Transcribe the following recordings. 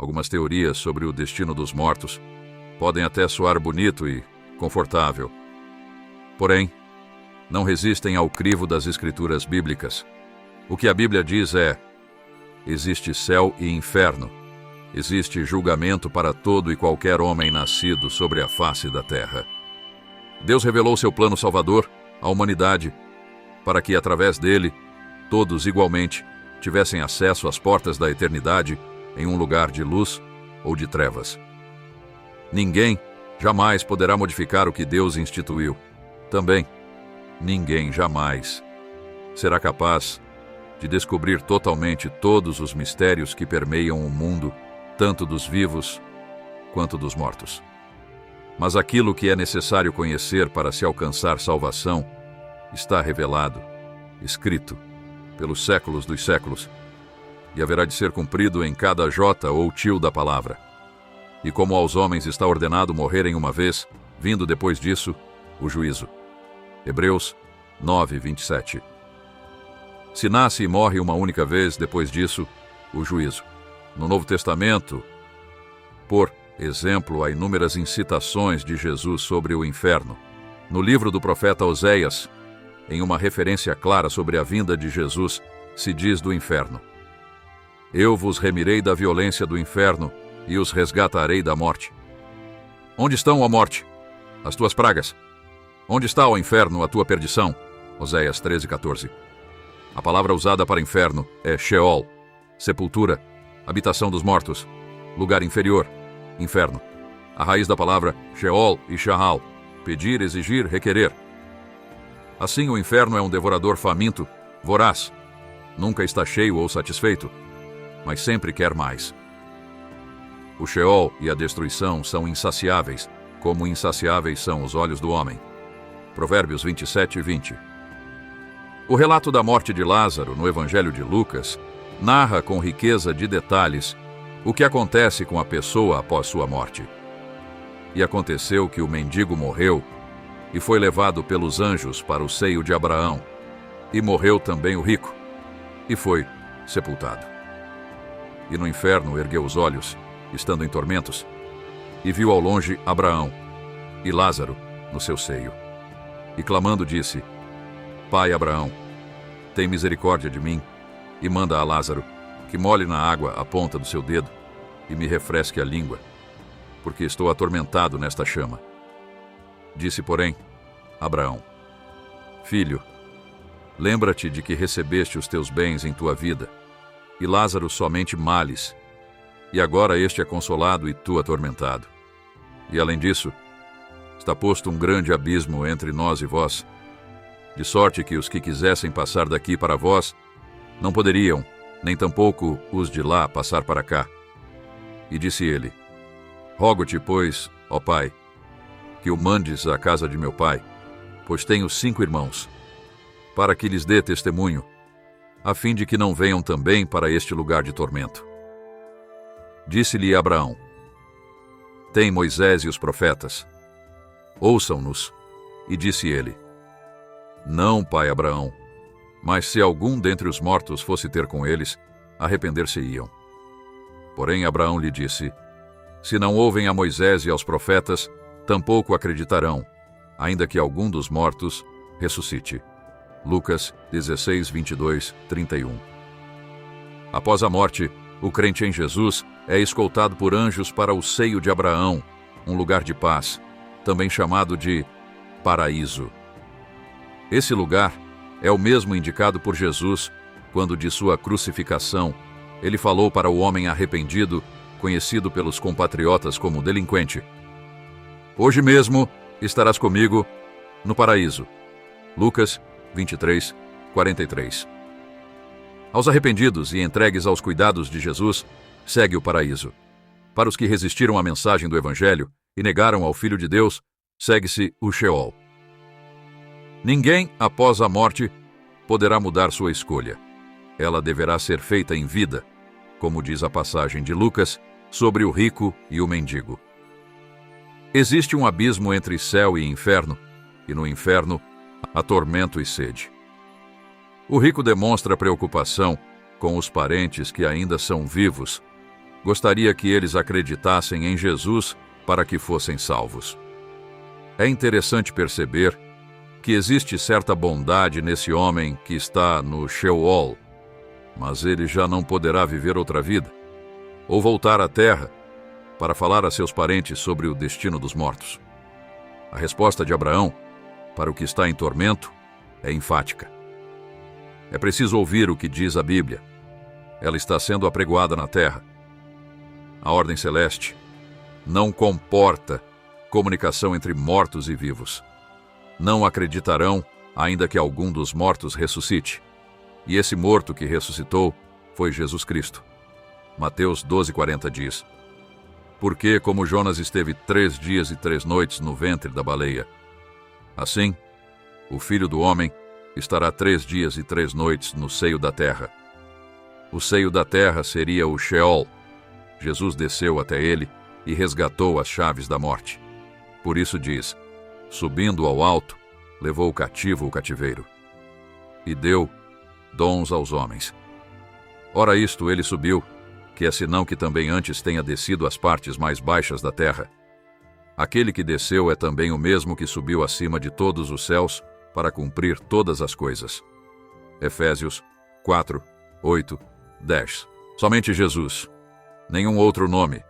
Algumas teorias sobre o destino dos mortos podem até soar bonito e confortável. Porém, não resistem ao crivo das escrituras bíblicas. O que a Bíblia diz é: existe céu e inferno. Existe julgamento para todo e qualquer homem nascido sobre a face da terra. Deus revelou seu plano salvador à humanidade para que, através dele, todos igualmente tivessem acesso às portas da eternidade em um lugar de luz ou de trevas. Ninguém jamais poderá modificar o que Deus instituiu. Também, ninguém jamais será capaz de descobrir totalmente todos os mistérios que permeiam o mundo, tanto dos vivos quanto dos mortos. Mas aquilo que é necessário conhecer para se alcançar salvação está revelado, escrito, pelos séculos dos séculos, e haverá de ser cumprido em cada jota ou til da palavra. E como aos homens está ordenado morrerem uma vez, vindo depois disso o juízo. Hebreus 9, 27. Se nasce e morre uma única vez, depois disso, o juízo. No Novo Testamento, por exemplo, há inúmeras incitações de Jesus sobre o inferno. No livro do profeta Oséias, em uma referência clara sobre a vinda de Jesus, se diz do inferno: eu vos remirei da violência do inferno e os resgatarei da morte. Onde estão, ó morte, as tuas pragas? Onde está, ó inferno, a tua perdição? Oséias 13, 14. A palavra usada para inferno é Sheol, sepultura, habitação dos mortos, lugar inferior, inferno. A raiz da palavra Sheol e Shahal, pedir, exigir, requerer. Assim, o inferno é um devorador faminto, voraz. Nunca está cheio ou satisfeito, mas sempre quer mais. O Sheol e a destruição são insaciáveis, como insaciáveis são os olhos do homem. Provérbios 27, 20. O relato da morte de Lázaro, no Evangelho de Lucas, narra com riqueza de detalhes o que acontece com a pessoa após sua morte. E aconteceu que o mendigo morreu e foi levado pelos anjos para o seio de Abraão. E morreu também o rico, e foi sepultado. E no inferno ergueu os olhos, estando em tormentos, e viu ao longe Abraão e Lázaro no seu seio. E clamando disse: Pai Abraão, tem misericórdia de mim, e manda a Lázaro que molhe na água a ponta do seu dedo e me refresque a língua, porque estou atormentado nesta chama. Disse, porém, Abraão: Filho, lembra-te de que recebeste os teus bens em tua vida, e Lázaro somente males, e agora este é consolado e tu atormentado. E além disso, está posto um grande abismo entre nós e vós, de sorte que os que quisessem passar daqui para vós não poderiam, nem tampouco os de lá passar para cá. E disse ele: Rogo-te, pois, ó Pai, que o mandes à casa de meu pai, pois tenho 5 irmãos, para que lhes dê testemunho, a fim de que não venham também para este lugar de tormento. Disse-lhe Abraão: Tem Moisés e os profetas, ouçam-nos. E disse ele: Não, pai Abraão, mas se algum dentre os mortos fosse ter com eles, arrepender-se-iam. Porém Abraão lhe disse: Se não ouvem a Moisés e aos profetas, tampouco acreditarão, ainda que algum dos mortos ressuscite. Lucas 16, 22, 31. Após a morte, o crente em Jesus é escoltado por anjos para o seio de Abraão, um lugar de paz, também chamado de paraíso. Esse lugar é o mesmo indicado por Jesus quando, de sua crucificação, ele falou para o homem arrependido, conhecido pelos compatriotas como delinquente: Hoje mesmo estarás comigo no paraíso. Lucas 23, 43. Aos arrependidos e entregues aos cuidados de Jesus, segue o paraíso. Para os que resistiram à mensagem do Evangelho e negaram ao Filho de Deus, segue-se o Sheol. Ninguém, após a morte, poderá mudar sua escolha. Ela deverá ser feita em vida, como diz a passagem de Lucas sobre o rico e o mendigo. Existe um abismo entre céu e inferno, e no inferno há tormento e sede. O rico demonstra preocupação com os parentes que ainda são vivos, gostaria que eles acreditassem em Jesus para que fossem salvos. É interessante perceber que existe certa bondade nesse homem que está no Sheol, mas ele já não poderá viver outra vida, ou voltar à terra para falar a seus parentes sobre o destino dos mortos. A resposta de Abraão para o que está em tormento é enfática. É preciso ouvir o que diz a Bíblia. Ela está sendo apregoada na terra. A ordem celeste não comporta comunicação entre mortos e vivos. Não acreditarão, ainda que algum dos mortos ressuscite. E esse morto que ressuscitou foi Jesus Cristo. Mateus 12:40 diz: Porque, como Jonas esteve 3 dias e 3 noites no ventre da baleia, assim, o Filho do Homem estará 3 dias e 3 noites no seio da terra. O seio da terra seria o Sheol. Jesus desceu até ele e resgatou as chaves da morte. Por isso diz: subindo ao alto, levou o cativo o cativeiro e deu dons aos homens. Ora isto ele subiu, que é senão que também antes tenha descido às partes mais baixas da terra. Aquele que desceu é também o mesmo que subiu acima de todos os céus para cumprir todas as coisas. Efésios 4, 8, 10. Somente Jesus, nenhum outro nome.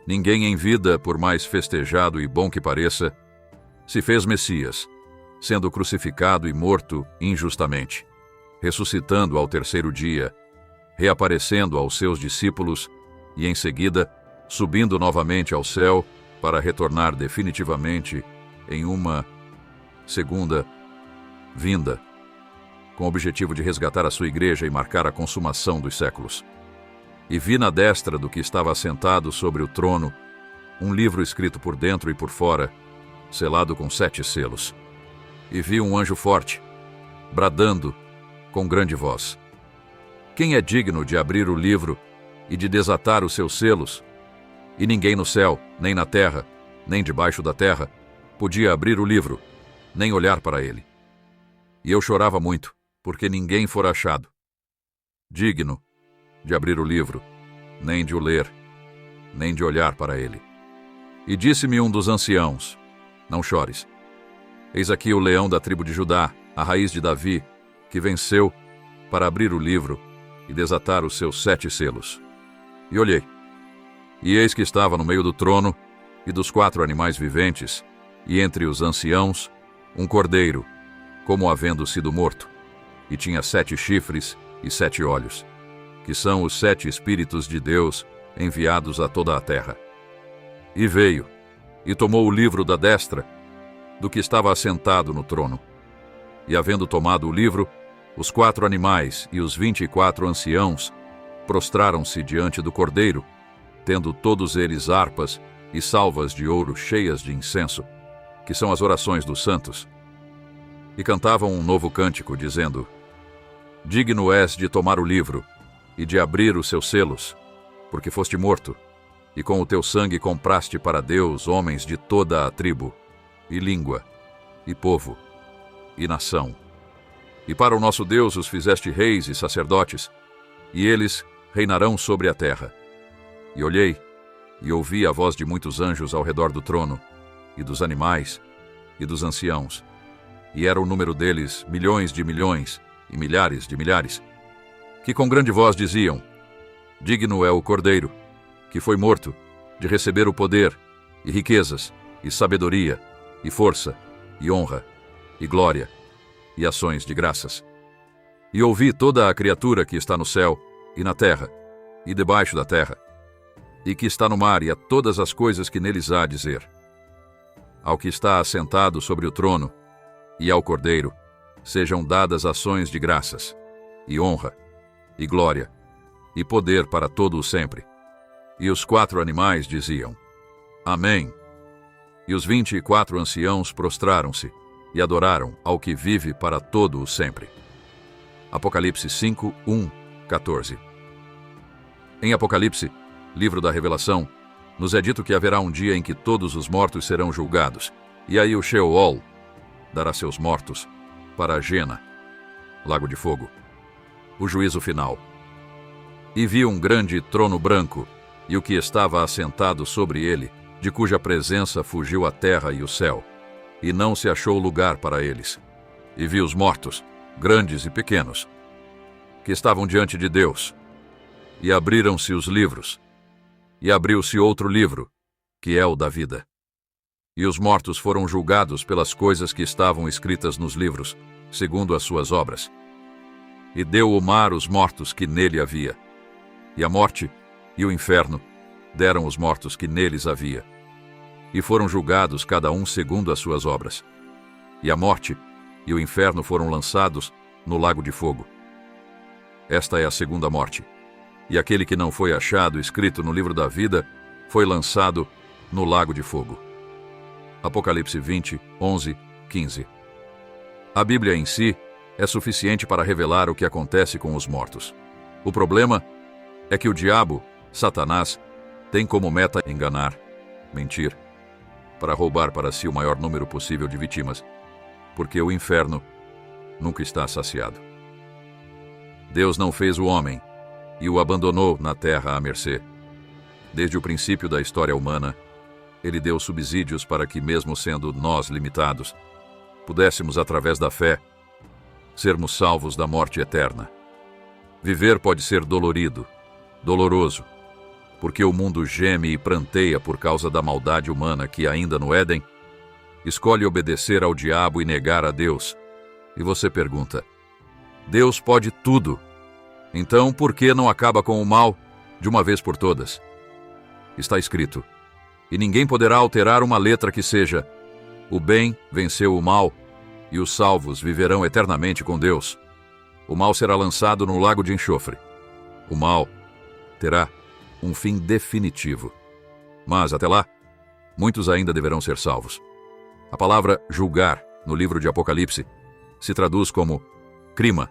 Ninguém em vida, por mais festejado e bom que pareça, se fez Messias, sendo crucificado e morto injustamente, ressuscitando ao 3º dia, reaparecendo aos seus discípulos e, em seguida, subindo novamente ao céu para retornar definitivamente em uma segunda vinda, com o objetivo de resgatar a sua igreja e marcar a consumação dos séculos. E vi na destra do que estava assentado sobre o trono um livro escrito por dentro e por fora, selado com 7 selos. E vi um anjo forte, bradando com grande voz: Quem é digno de abrir o livro e de desatar os seus selos? E ninguém no céu, nem na terra, nem debaixo da terra, podia abrir o livro, nem olhar para ele. E eu chorava muito, porque ninguém fora achado digno de abrir o livro, nem de o ler, nem de olhar para ele. E disse-me um dos anciãos: Não chores. Eis aqui o leão da tribo de Judá, a raiz de Davi, que venceu para abrir o livro e desatar os seus 7 selos. E olhei, e eis que estava no meio do trono e dos 4 animais viventes, e entre os anciãos, um cordeiro, como havendo sido morto, e tinha 7 chifres e 7 olhos, que são os 7 Espíritos de Deus enviados a toda a terra. E veio, e tomou o livro da destra do que estava assentado no trono. E havendo tomado o livro, os 4 animais e os 24 anciãos prostraram-se diante do cordeiro, tendo todos eles harpas e salvas de ouro cheias de incenso, que são as orações dos santos. E cantavam um novo cântico, dizendo: Digno és de tomar o livro e de abrir os seus selos, porque foste morto, e com o teu sangue compraste para Deus homens de toda a tribo, e língua, e povo, e nação. E para o nosso Deus os fizeste reis e sacerdotes, e eles reinarão sobre a terra. E olhei, e ouvi a voz de muitos anjos ao redor do trono, e dos animais, e dos anciãos. E era o número deles milhões de milhões, e milhares de milhares, que com grande voz diziam: Digno é o Cordeiro, que foi morto, de receber o poder, e riquezas, e sabedoria, e força, e honra, e glória, e ações de graças. E ouvi toda a criatura que está no céu, e na terra, e debaixo da terra, e que está no mar, e a todas as coisas que neles há a dizer: Ao que está assentado sobre o trono, e ao Cordeiro, sejam dadas ações de graças, e honra, e glória, e poder para todo o sempre. E os 4 animais diziam: Amém. E os 24 anciãos prostraram-se e adoraram ao que vive para todo o sempre. Apocalipse 5, 1, 14. Em Apocalipse, livro da Revelação, nos é dito que haverá um dia em que todos os mortos serão julgados, e aí o Sheol dará seus mortos para a Gena, lago de fogo, o juízo final. E vi um grande trono branco, e o que estava assentado sobre ele, de cuja presença fugiu a terra e o céu, e não se achou lugar para eles. E vi os mortos, grandes e pequenos, que estavam diante de Deus, e abriram-se os livros, e abriu-se outro livro, que é o da vida. E os mortos foram julgados pelas coisas que estavam escritas nos livros, segundo as suas obras. E deu o mar os mortos que nele havia. E a morte e o inferno deram os mortos que neles havia. E foram julgados cada um segundo as suas obras. E a morte e o inferno foram lançados no lago de fogo. Esta é a segunda morte. E aquele que não foi achado escrito no livro da vida foi lançado no lago de fogo. Apocalipse 20, 11, 15. A Bíblia em si é suficiente para revelar o que acontece com os mortos. O problema é que o diabo, Satanás, tem como meta enganar, mentir, para roubar para si o maior número possível de vítimas, porque o inferno nunca está saciado. Deus não fez o homem e o abandonou na terra à mercê. Desde o princípio da história humana, Ele deu subsídios para que, mesmo sendo nós limitados, pudéssemos, através da fé, sermos salvos da morte eterna. Viver pode ser dolorido, doloroso, porque o mundo geme e pranteia por causa da maldade humana que, ainda no Éden, escolhe obedecer ao diabo e negar a Deus. E você pergunta: Deus pode tudo, então por que não acaba com o mal de uma vez por todas? Está escrito: e ninguém poderá alterar uma letra que seja: o bem venceu o mal, e os salvos viverão eternamente com Deus. O mal será lançado no lago de enxofre. O mal terá um fim definitivo. Mas, até lá, muitos ainda deverão ser salvos. A palavra julgar, no livro de Apocalipse, se traduz como crima,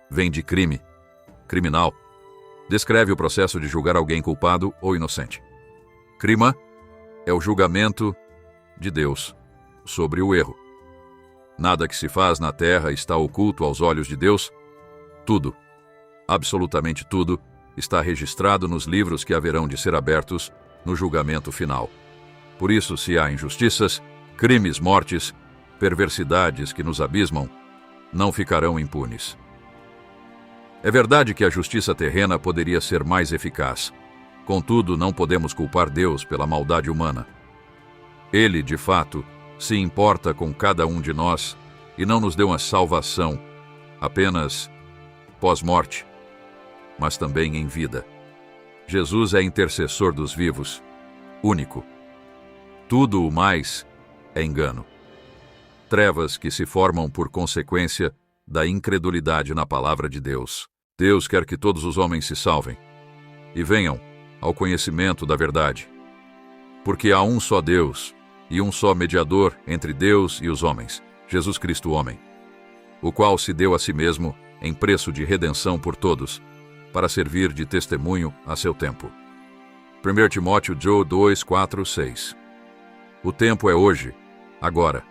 vem de crime, criminal. Descreve o processo de julgar alguém culpado ou inocente. Crima é o julgamento de Deus sobre o erro. Nada que se faz na terra está oculto aos olhos de Deus. Tudo, absolutamente tudo, está registrado nos livros que haverão de ser abertos no julgamento final. Por isso, se há injustiças, crimes, mortes, perversidades que nos abismam, não ficarão impunes. É verdade que a justiça terrena poderia ser mais eficaz. Contudo, não podemos culpar Deus pela maldade humana. Ele, de fato, se importa com cada um de nós e não nos deu uma salvação apenas pós-morte, mas também em vida. Jesus é intercessor dos vivos, único. Tudo o mais é engano. Trevas que se formam por consequência da incredulidade na palavra de Deus. Deus quer que todos os homens se salvem e venham ao conhecimento da verdade. Porque há um só Deus e um só mediador entre Deus e os homens, Jesus Cristo homem, o qual se deu a si mesmo em preço de redenção por todos, para servir de testemunho a seu tempo. 1 Timóteo 2, 4, 6. O tempo é hoje, agora.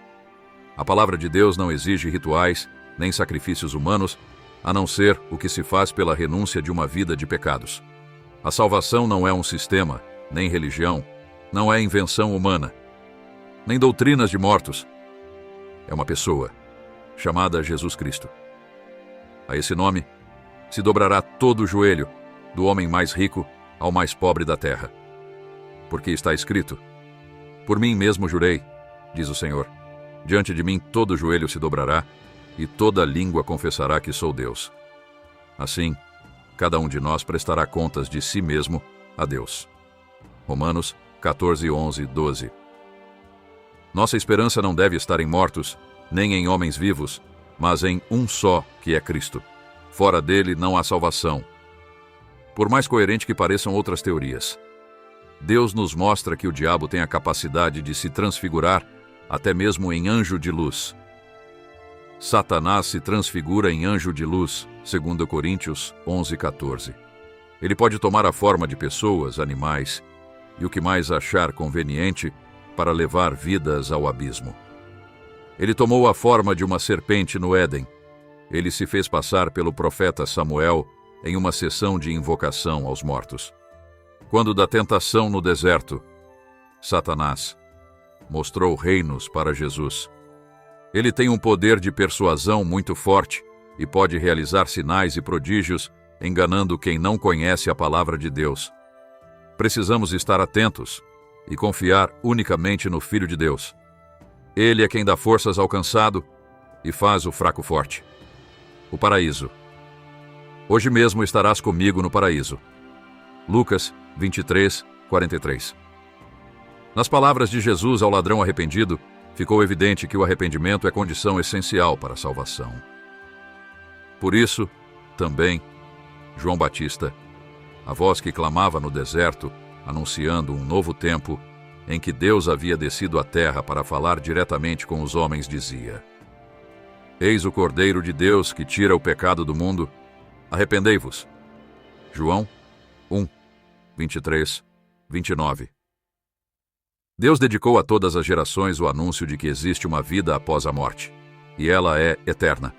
A palavra de Deus não exige rituais, nem sacrifícios humanos, a não ser o que se faz pela renúncia de uma vida de pecados. A salvação não é um sistema, nem religião, não é invenção humana, nem doutrinas de mortos. É uma pessoa, chamada Jesus Cristo. A esse nome se dobrará todo o joelho, do homem mais rico ao mais pobre da terra. Porque está escrito: por mim mesmo jurei, diz o Senhor, diante de mim todo joelho se dobrará, e toda língua confessará que sou Deus. Assim, cada um de nós prestará contas de si mesmo a Deus. Romanos 14, 11, 12. Nossa esperança não deve estar em mortos, nem em homens vivos, mas em um só, que é Cristo. Fora dele não há salvação. Por mais coerente que pareçam outras teorias, Deus nos mostra que o diabo tem a capacidade de se transfigurar até mesmo em anjo de luz. Satanás se transfigura em anjo de luz, 2 Coríntios 11, 14. Ele pode tomar a forma de pessoas, animais, e o que mais achar conveniente para levar vidas ao abismo. Ele tomou a forma de uma serpente no Éden. Ele se fez passar pelo profeta Samuel em uma sessão de invocação aos mortos. Quando da tentação no deserto, Satanás mostrou reinos para Jesus. Ele tem um poder de persuasão muito forte e pode realizar sinais e prodígios, enganando quem não conhece a palavra de Deus. Precisamos estar atentos e confiar unicamente no Filho de Deus. Ele é quem dá forças ao cansado e faz o fraco forte. O paraíso. Hoje mesmo estarás comigo no paraíso. Lucas 23, 43. Nas palavras de Jesus ao ladrão arrependido, ficou evidente que o arrependimento é condição essencial para a salvação. Por isso, também, João Batista, a voz que clamava no deserto, anunciando um novo tempo, em que Deus havia descido à terra para falar diretamente com os homens, dizia: Eis o Cordeiro de Deus que tira o pecado do mundo, arrependei-vos. João 1, 23, 29. Deus dedicou a todas as gerações o anúncio de que existe uma vida após a morte, e ela é eterna,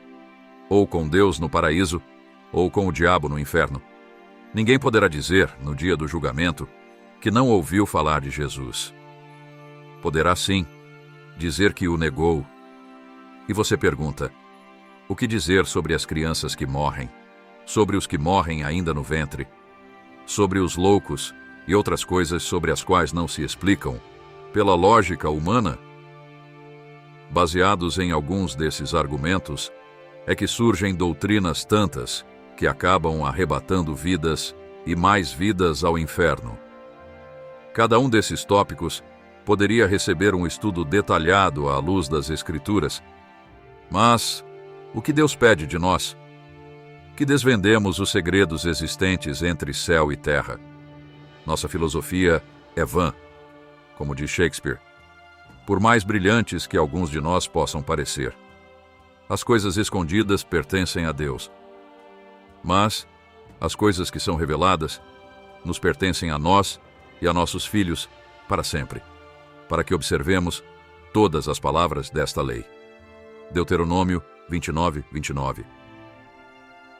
ou com Deus no paraíso, ou com o diabo no inferno. Ninguém poderá dizer, no dia do julgamento, que não ouviu falar de Jesus. Poderá sim dizer que o negou. E você pergunta: o que dizer sobre as crianças que morrem, sobre os que morrem ainda no ventre, sobre os loucos e outras coisas sobre as quais não se explicam pela lógica humana? Baseados em alguns desses argumentos, é que surgem doutrinas tantas que acabam arrebatando vidas e mais vidas ao inferno. Cada um desses tópicos poderia receber um estudo detalhado à luz das Escrituras, mas o que Deus pede de nós? Que desvendemos os segredos existentes entre céu e terra. Nossa filosofia é vã, como diz Shakespeare, por mais brilhantes que alguns de nós possam parecer. As coisas escondidas pertencem a Deus, mas as coisas que são reveladas nos pertencem a nós e a nossos filhos para sempre, para que observemos todas as palavras desta lei. Deuteronômio 29, 29.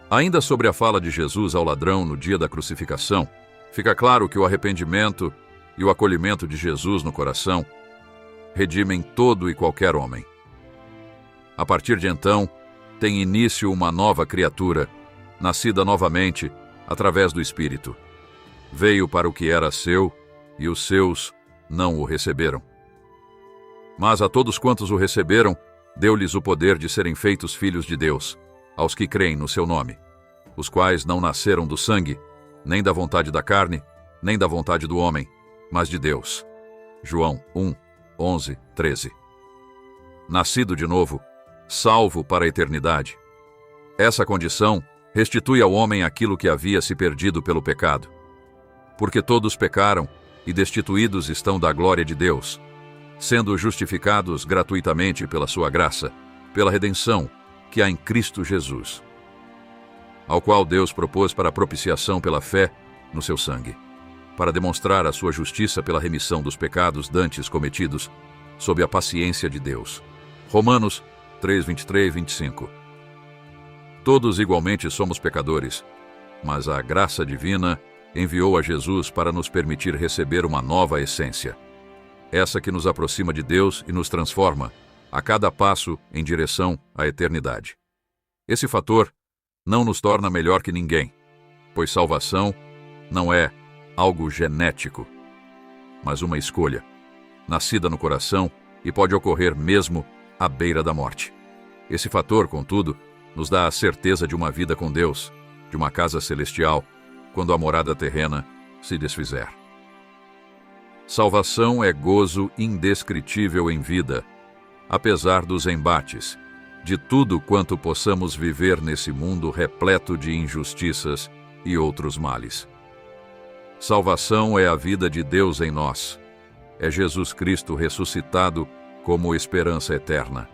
Ainda sobre a fala de Jesus ao ladrão no dia da crucificação, fica claro que o arrependimento e o acolhimento de Jesus no coração redimem todo e qualquer homem. A partir de então, tem início uma nova criatura, nascida novamente através do Espírito. Veio para o que era seu, e os seus não o receberam. Mas a todos quantos o receberam, deu-lhes o poder de serem feitos filhos de Deus, aos que creem no seu nome, os quais não nasceram do sangue, nem da vontade da carne, nem da vontade do homem, mas de Deus. João 1, 11, 13. Nascido de novo, salvo para a eternidade. Essa condição restitui ao homem aquilo que havia se perdido pelo pecado. Porque todos pecaram e destituídos estão da glória de Deus, sendo justificados gratuitamente pela sua graça, pela redenção que há em Cristo Jesus, ao qual Deus propôs para a propiciação pela fé no seu sangue, para demonstrar a sua justiça pela remissão dos pecados dantes cometidos, sob a paciência de Deus. Romanos 3, 23 e 25. Todos igualmente somos pecadores, mas a graça divina enviou a Jesus para nos permitir receber uma nova essência, essa que nos aproxima de Deus e nos transforma, a cada passo, em direção à eternidade. Esse fator não nos torna melhor que ninguém, pois salvação não é algo genético, mas uma escolha, nascida no coração e pode ocorrer mesmo à beira da morte. Esse fator, contudo, nos dá a certeza de uma vida com Deus, de uma casa celestial, quando a morada terrena se desfizer. Salvação é gozo indescritível em vida, apesar dos embates, de tudo quanto possamos viver nesse mundo repleto de injustiças e outros males. Salvação é a vida de Deus em nós. É Jesus Cristo ressuscitado como esperança eterna.